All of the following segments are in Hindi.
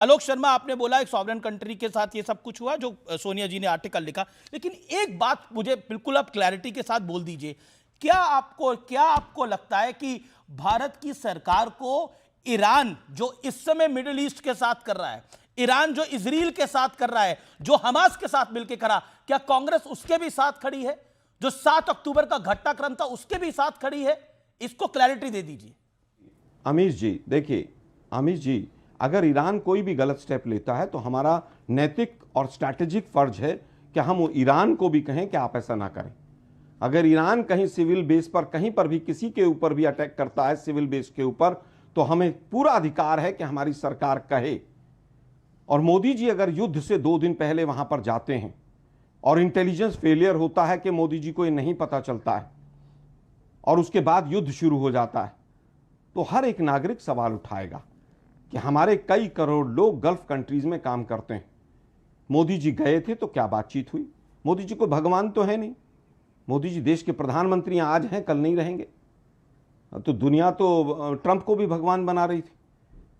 आलोक शर्मा, आपने बोला एक सॉवरेन कंट्री के साथ ये सब कुछ हुआ जो सोनिया जी ने आर्टिकल लिखा, लेकिन एक बात मुझे बिल्कुल आप क्लैरिटी के साथ बोल दीजिए, क्या आपको लगता है कि भारत की सरकार को ईरान जो इस समय मिडिल ईस्ट के साथ कर रहा है, ईरान जो इजराइल के साथ कर रहा है, जो हमास के साथ मिलकर करा, क्या कांग्रेस उसके भी साथ खड़ी है? जो 7 अक्टूबर का घटनाक्रम था उसके भी साथ खड़ी है? इसको क्लैरिटी दे दीजिए। अमीश जी, देखिए अमीश जी, अगर ईरान कोई भी गलत स्टेप लेता है तो हमारा नैतिक और स्ट्रैटेजिक फर्ज है कि हम ईरान को भी कहें कि आप ऐसा ना करें। अगर ईरान कहीं सिविल बेस पर कहीं पर भी किसी के ऊपर भी अटैक करता है सिविल बेस के ऊपर, तो हमें पूरा अधिकार है कि हमारी सरकार कहे। और मोदी जी अगर युद्ध से 2 दिन पहले वहां पर जाते हैं और इंटेलिजेंस फेलियर होता है कि मोदी जी को ये नहीं पता चलता है और उसके बाद युद्ध शुरू हो जाता है, तो हर एक नागरिक सवाल उठाएगा कि हमारे कई करोड़ लोग गल्फ कंट्रीज में काम करते हैं। मोदी जी गए थे तो क्या बातचीत हुई? मोदी जी को भगवान तो है नहीं। मोदी जी देश के प्रधानमंत्री आज हैं, कल नहीं रहेंगे। तो दुनिया तो ट्रंप को भी भगवान बना रही थी।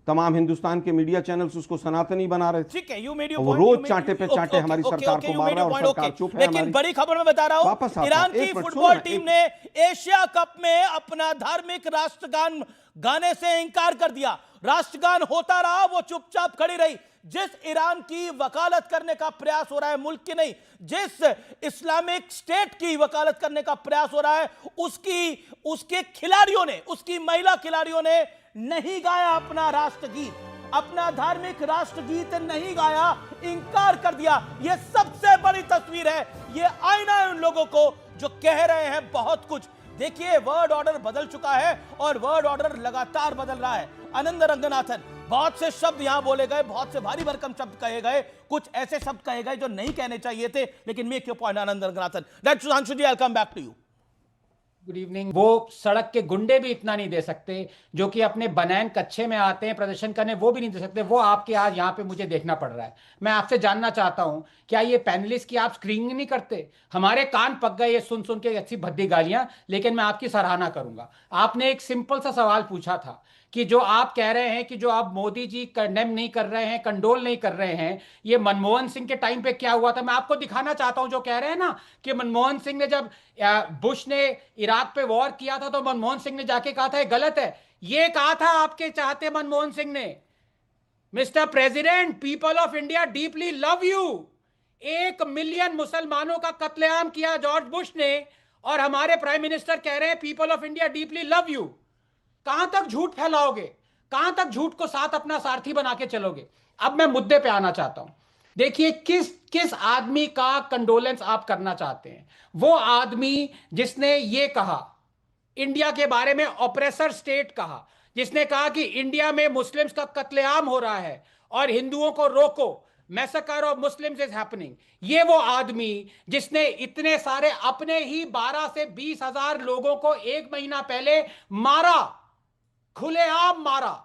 तमाम हिंदुस्तान के मीडिया चैनल्स उसको सनातनी बना रहे थे। ठीक है, यू मेड योर वो पॉइंट, रोज चांटे पे चांटे हमारी सरकार को मार रहा है और सरकार चुप है। लेकिन बड़ी खबर मैं बता रहा हूं, ईरान की फुटबॉल टीम ने एशिया कप में अपना धार्मिक राष्ट्रगान गाने से इंकार कर दिया। राष्ट्रगान होता रहा, वो चुपचाप खड़ी रही। जिस ईरान की वकालत करने का प्रयास हो रहा है, मुल्क की नहीं, जिस इस्लामिक स्टेट की वकालत करने का प्रयास हो रहा है, उसके खिलाड़ियों ने, उसकी महिला खिलाड़ियों ने नहीं गाया अपना राष्ट्रगीत, अपना धार्मिक राष्ट्रगीत नहीं गाया, इंकार कर दिया। यह सबसे बड़ी तस्वीर है, यह आईना है उन लोगों को जो कह रहे हैं बहुत कुछ। देखिए, वर्ड ऑर्डर बदल चुका है और वर्ड ऑर्डर लगातार बदल रहा है। आनंद रंगनाथन, बहुत से शब्द यहां बोले गए, बहुत से भारी भरकम शब्द कहे गए, कुछ ऐसे शब्द कहे गए जो नहीं कहने चाहिए थे, लेकिन make your point Anand Ranganathan. That's Sudhanshu ji, I will come back to you. Good evening. वो सड़क के गुंडे भी इतना नहीं दे सकते, जो कि अपने बनैन कच्छे में आते हैं प्रदर्शन करने, वो भी नहीं दे सकते। वो आपके आज यहाँ पे मुझे देखना पड़ रहा है। मैं आपसे जानना चाहता हूँ, क्या ये पैनलिस्ट की आप स्क्रीनिंग नहीं करते? हमारे कान पक गए ये सुन सुन के अच्छी भद्दी गालियां, लेकिन मैं आपकी सराहना करूंगा। आपने एक सिंपल सा सवाल पूछा था कि जो आप कह रहे हैं कि जो आप मोदी जी कंडेम नहीं कर रहे हैं, कंडोल नहीं कर रहे हैं, ये मनमोहन सिंह के टाइम पे क्या हुआ था। मैं आपको दिखाना चाहता हूं, जो कह रहे हैं ना कि मनमोहन सिंह ने जब बुश ने इराक पे वॉर किया था तो मनमोहन सिंह ने जाके कहा था ये गलत है। ये कहा था आपके चाहते मनमोहन सिंह ने, mister president, people of India deeply love you. 1 million मुसलमानों का कत्लेआम किया जॉर्ज बुश ने, और हमारे प्राइम मिनिस्टर कह रहे हैं people of India deeply love you. कहां तक झूठ फैलाओगे? कहां तक झूठ को साथ अपना सारथी बना के चलोगे? अब मैं मुद्दे पे आना चाहता हूं। देखिए, किस आदमी का कंडोलेंस आप करना चाहते हैं? वो आदमी जिसने ये कहा, इंडिया के बारे में ऑपरेसर स्टेट कहा, जिसने कहा कि इंडिया में मुस्लिम्स का कत्लेआम हो रहा है और हिंदुओं को रोको, massacre of Muslims is happening. ये वो आदमी जिसने इतने सारे अपने ही 12 से 20 हजार लोगों को 1 महीना पहले मारा, खुलेआम मारा।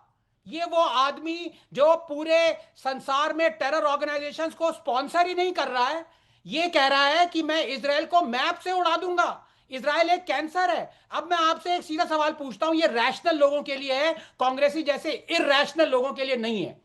ये वो आदमी जो पूरे संसार में टेरर ऑर्गेनाइजेशंस को स्पॉन्सर ही नहीं कर रहा है, ये कह रहा है कि मैं इजराइल को मैप से उड़ा दूंगा, इजराइल एक कैंसर है। अब मैं आपसे एक सीधा सवाल पूछता हूं, ये रैशनल लोगों के लिए है, कांग्रेसी जैसे इरैशनल लोगों के लिए नहीं है।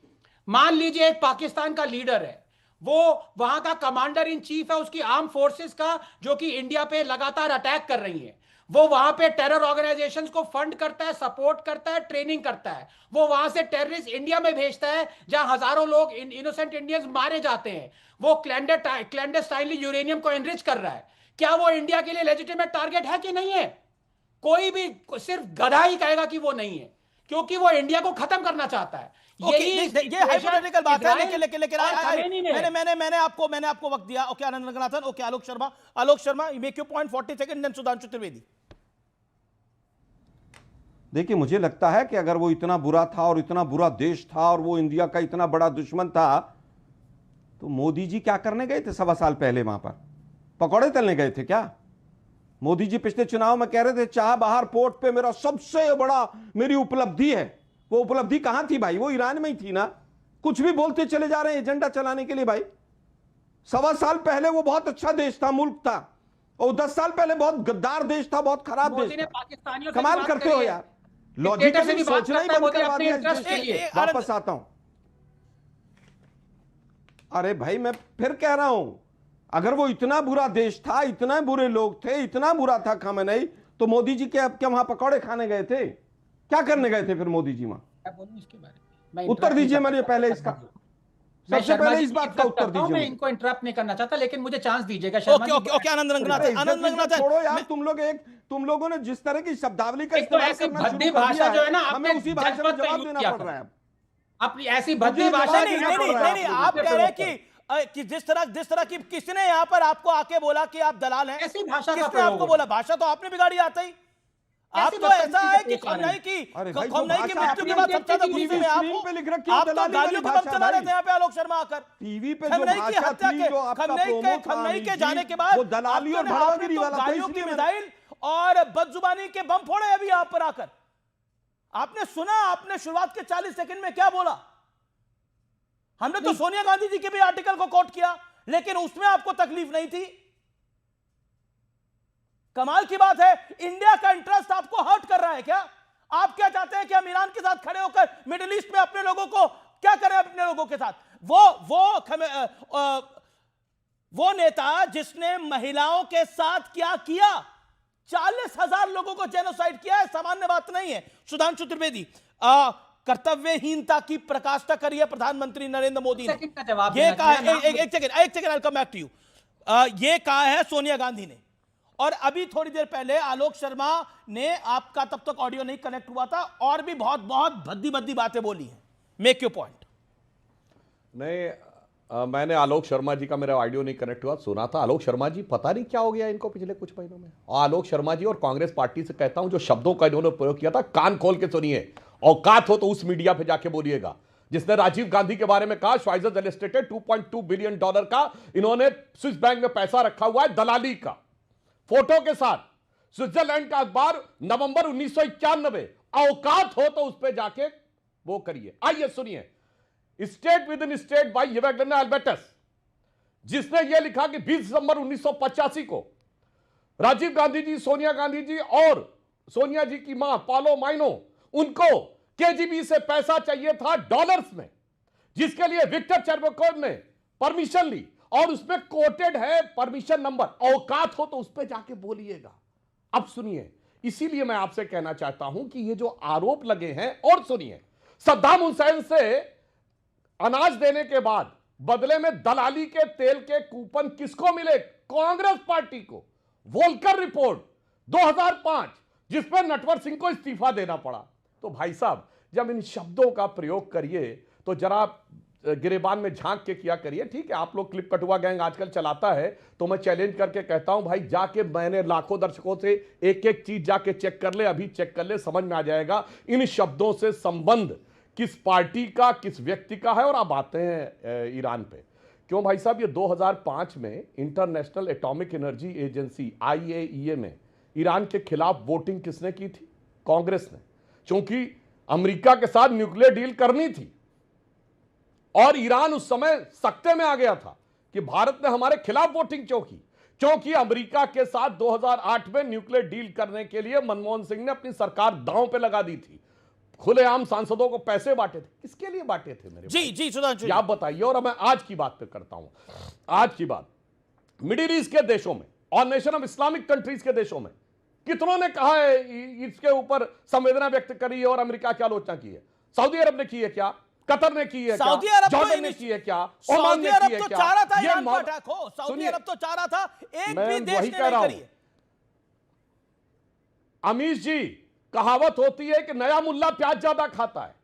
मान लीजिए एक पाकिस्तान का लीडर है, वो वहां का कमांडर इन चीफ है उसकी आर्म फोर्सेस का, जो कि इंडिया पे लगातार अटैक कर रही है। वो वहां पे टेरर ऑर्गेनाइजेशंस को फंड करता है, सपोर्ट करता है, ट्रेनिंग करता है। वो वहां से टेररिस्ट इंडिया में भेजता है, जहां हजारों लोग इनोसेंट इंडियंस मारे जाते हैं। वो क्लैंडेस्टाइनली यूरेनियम को एनरिच कर रहा है। क्या वो इंडिया के लिए लेजिटिमेट टारगेट है कि नहीं है? कोई भी सिर्फ गधा ही कहेगा कि वो नहीं है, क्योंकि वो इंडिया को खत्म करना चाहता है। ये हाइपोथेटिकल बात है, लेकिन मैंने आपको वक्त दिया। Okay Anand Ranganathan, okay Alok Sharma, make your point 40 second, then Sudhanshu Trivedi. देखिए, मुझे लगता है कि अगर वो इतना बुरा था और इतना बुरा देश था और वो इंडिया का इतना बड़ा दुश्मन था, तो मोदी जी क्या करने गए थे 1.25 साल पहले वहां पर? पकौड़े तलने गए थे क्या? मोदी जी पिछले चुनाव में कह रहे थे चाबहार पोर्ट पे मेरा सबसे बड़ा मेरी उपलब्धि है। वो उपलब्धि कहां थी भाई? वो ईरान में ही थी ना। कुछ भी बोलते चले जा रहे हैं एजेंडा चलाने के लिए भाई। 1.25 साल पहले वो बहुत अच्छा देश था, मुल्क था, और 10 साल पहले बहुत गद्दार देश था, बहुत खराब देश था। कमाल करते हो यार, लॉजिकली सोचना ही बंद करवा दिया। वापस आता हूं, अरे भाई मैं फिर कह रहा हूं, अगर वो इतना बुरा देश था, इतने बुरे लोग थे, इतना बुरा था खamenei, तो मोदी जी क्या वहां पकौड़े खाने गए थे? क्या करने गए थे फिर मोदी जी वहां? क्या बोलूं इसके बारे में? उत्तर दीजिए मुझे पहले इसका, सबसे पहले इस बात का उत्तर दीजिए। मैं इनको इंटरप्ट नहीं करना चाहता, लेकिन मुझे चांस दीजिएगा। ओके आनंद रंगनाथ छोड़ो यार, तुम लोगों ने जिस तरह की शब्दावली का एक तो इस्तेमाल ऐसी करना शुरू भद्दी कर भाषा दिया जो है ना, हमें आपने उसी भाषा में जनपद जवाब यूज देना किया पड़ रहा है। अपनी ऐसी भद्दी मुझे भाषा जवाब देना देना पड़ रहा है। नहीं, आप कह रहे हैं कि जिस तरह की किसने यहां पर आपको आके बोला कि आप दलाल हैं? ऐसी भाषा का किसने आपको प्रयोग बोला? भाषा तो आपने बिगाड़ी आता ही। आप तो ऐसा है कि खमनाई की मृत्यु के बाद सबसे ज्यादा गुस्से में आप तो गालियों के बम चला रहे थे यहाँ पे आलोक शर्मा आकर। टीवी पे खमनाई की हत्या के खमनाई के जाने के बाद दलाली और भड़वागिरी वाला था, गालियों की इसलिए मिसाइल और बदजुबानी के बम फोड़े अभी आप पर आकर। आपने सुना, आपने शुरुआत के 40 सेकंड में क्या बोला? हमने तो सोनिया गांधी जी के भी आर्टिकल को कोट किया, लेकिन उसमें आपको तकलीफ नहीं थी। कमाल की बात है, इंडिया का इंटरेस्ट आपको हर्ट कर रहा है क्या? आप क्या चाहते हैं कि हम ईरान के साथ खड़े होकर मिडिल ईस्ट में अपने लोगों को क्या करें? अपने लोगों के साथ वो नेता जिसने महिलाओं के साथ क्या किया, 40,000 लोगों को जेनोसाइड किया है, सामान्य बात नहीं है। सुधांशु त्रिवेदी, कर्तव्यहीनता की प्रकाष्ठा करी है प्रधानमंत्री नरेंद्र मोदी ने। ये कहा है, एक second I come back to you. ये कहा है सोनिया गांधी ने, और अभी थोड़ी देर पहले आलोक शर्मा ने, आपका तब तक ऑडियो नहीं कनेक्ट हुआ था, और भी बहुत बहुत भद्दी बातें बोली हैं। Make your point. नहीं, मैंने आलोक शर्मा जी का, मेरा ऑडियो नहीं कनेक्ट हुआ, सुना था। आलोक शर्मा जी पता नहीं क्या हो गया इनको पिछले कुछ महीनों में। और आलोक शर्मा जी और कांग्रेस पार्टी से कहता हूं, जो शब्दों का इन्होंने प्रयोग किया था, कान खोल के सुनिए। औकात हो तो उस मीडिया पे जाके बोलिएगा जिसने राजीव गांधी के बारे में कहा श्वाइजर इलस्ट्रेटेड $2.2 बिलियन का इन्होंने स्विस बैंक में पैसा रखा हुआ है दलाली का, फोटो के साथ। स्विट्जरलैंड का अखबार, नवंबर 1991। औकात हो तो उस पर जाके वो करिए। आइए सुनिए, state within state by यूवेगलिन एल्बर्टस, जिसने यह लिखा कि 20 दिसंबर 1985 को राजीव गांधी जी, सोनिया गांधी जी और सोनिया जी की मां पालो माइनो, उनको केजीबी से पैसा चाहिए था डॉलर्स में, जिसके लिए विक्टर चेरबोकोव ने परमिशन ली, और उसमें कोटेड है परमिशन नंबर। औकात हो तो उस पर जाके बोलिएगा। अब सुनिए, इसीलिए मैं आपसे कहना चाहता हूं कि ये जो आरोप लगे हैं, और सुनिए, सद्दाम हुसैन से अनाज देने के बाद बदले में दलाली के तेल के कूपन किसको मिले? कांग्रेस पार्टी को। वोल्कर रिपोर्ट 2005, जिसमें नटवर सिंह को इस्तीफा देना पड़ा। तो भाई साहब, जब इन शब्दों का प्रयोग करिए तो जरा गिरेबान में झांक के किया करिए। ठीक है, आप लोग क्लिप कटुआ गैंग आजकल चलाता है, तो मैं चैलेंज करके कहता हूं भाई, जाके मैंने लाखों दर्शकों से एक एक चीज जाके चेक कर ले, अभी चेक कर ले, समझ में आ जाएगा इन शब्दों से संबंध किस पार्टी का, किस व्यक्ति का है। और आप आते हैं ईरान पे, क्यों भाई साहब? ये 2005 में international atomic energy agency IAEA में ईरान के खिलाफ वोटिंग किसने की थी? कांग्रेस ने, क्योंकि अमेरिका के साथ न्यूक्लियर डील करनी थी, और ईरान उस समय सख्ते में आ गया था कि भारत ने हमारे खिलाफ वोटिंग क्यों की? क्योंकि अमेरिका के साथ 2008 में न्यूक्लियर डील करने के लिए मनमोहन सिंह ने अपनी सरकार दांव पे लगा दी थी। खुलेआम सांसदों को पैसे बांटे थे। किसके लिए बांटे थे मेरे जी सुधांशु, आप बताइए। और मैं आज की बात पे करता हूं। आज की बात, मिडिल ईस्ट के देशों में और नेशन ऑफ इस्लामिक कंट्रीज के देशों में कितनों ने कहा है, इसके ऊपर संवेदना व्यक्त करी है और अमेरिका की आलोचना की है? सऊदी अरब ने की है क्या? कतर ने की है क्या? जॉर्डन ने की है क्या? ओमान ने की है क्या? चाह रहा था ईरान को अटैक हो, सऊदी अरब तो चाह रहा था, एक भी देश ने नहीं करी है। अमीश जी, कहावत होती है कि नया मुल्ला प्याज ज्यादा खाता है,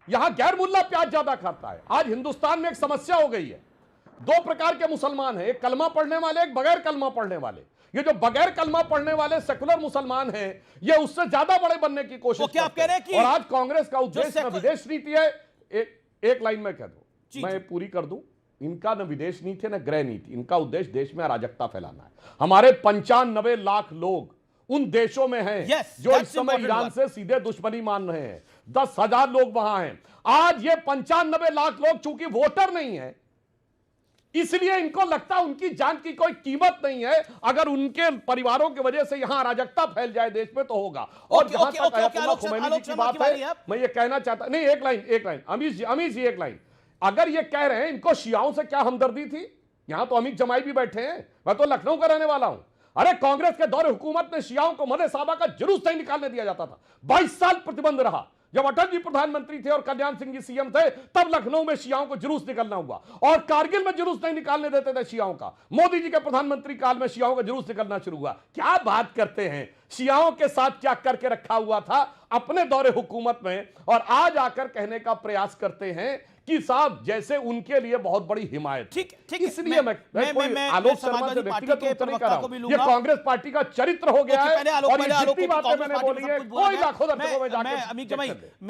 यहां गैर मुल्ला प्याज ज्यादा खाता है। आज हिंदुस्तान में एक समस्या हो गई है, दो प्रकार के मुसलमान हैं, एक कलमा पढ़ने वाले, एक बगैर कलमा पढ़ने वाले। ये जो बगैर कलमा पढ़ने वाले सेकुलर मुसलमान हैं, ये उससे ज्यादा बड़े बनने की कोशिश करते हैं। और आज कांग्रेस का उद्देश्य विदेश नीति है। एक लाइन में कह दो, मैं पूरी कर दूं। इनका न विदेश नीति न गृह नीति, इनका उद्देश्य देश में अराजकता फैलाना है। हमारे 95 लाख लोग उन देशों में हैं जो इस समय ईरान से सीधे दुश्मनी मान रहे हैं। 10,000 लोग वहां हैं। आज ये 95 लाख लोग चूंकि वोटर नहीं है, इसलिए इनको लगता उनकी जान की कोई कीमत नहीं है। अगर उनके परिवारों की वजह से यहां अराजकता फैल जाए देश में तो होगा। और जहां तक अयतुल्लाह खुमैनी जी की बात है, मैं ये कहना चाहता, नहीं एक लाइन अमीश जी एक लाइन, अगर ये कह रहे हैं इनको शियाओं से क्या हमदर्दी थी, यहां तो अमीर जमाई भी बैठे हैं, मैं तो लखनऊ का रहने वाला हूं। अरे कांग्रेस के दौरे हुकूमत में शियाओं को मदे साहबा का जुलूस नहीं निकालने दिया जाता था। 22 साल प्रतिबंध रहा। जब अटल जी प्रधानमंत्री थे और कल्याण सिंह जी सीएम थे, तब लखनऊ में शियाओं को जुलूस निकलना हुआ, और कारगिल में जुलूस नहीं निकालने देते थे शियाओं का। मोदी जी के प्रधानमंत्री काल में शियाओं का जुलूस निकलना शुरू हुआ। क्या बात करते हैं, शियाओं के साथ क्या करके रखा हुआ था अपने दौरे हुकूमत में, और आज आकर कहने का प्रयास करते हैं कि साहब जैसे उनके लिए बहुत बड़ी हिमायत। ठीक इसलिए मैं आलोक शर्मा से व्यक्तिगत उत्तर नहीं कर रहा हूं, ये कांग्रेस पार्टी का चरित्र हो गया है, और ये जितनी बातें मैंने बोली है कोई लाखों दर्शकों में जाकर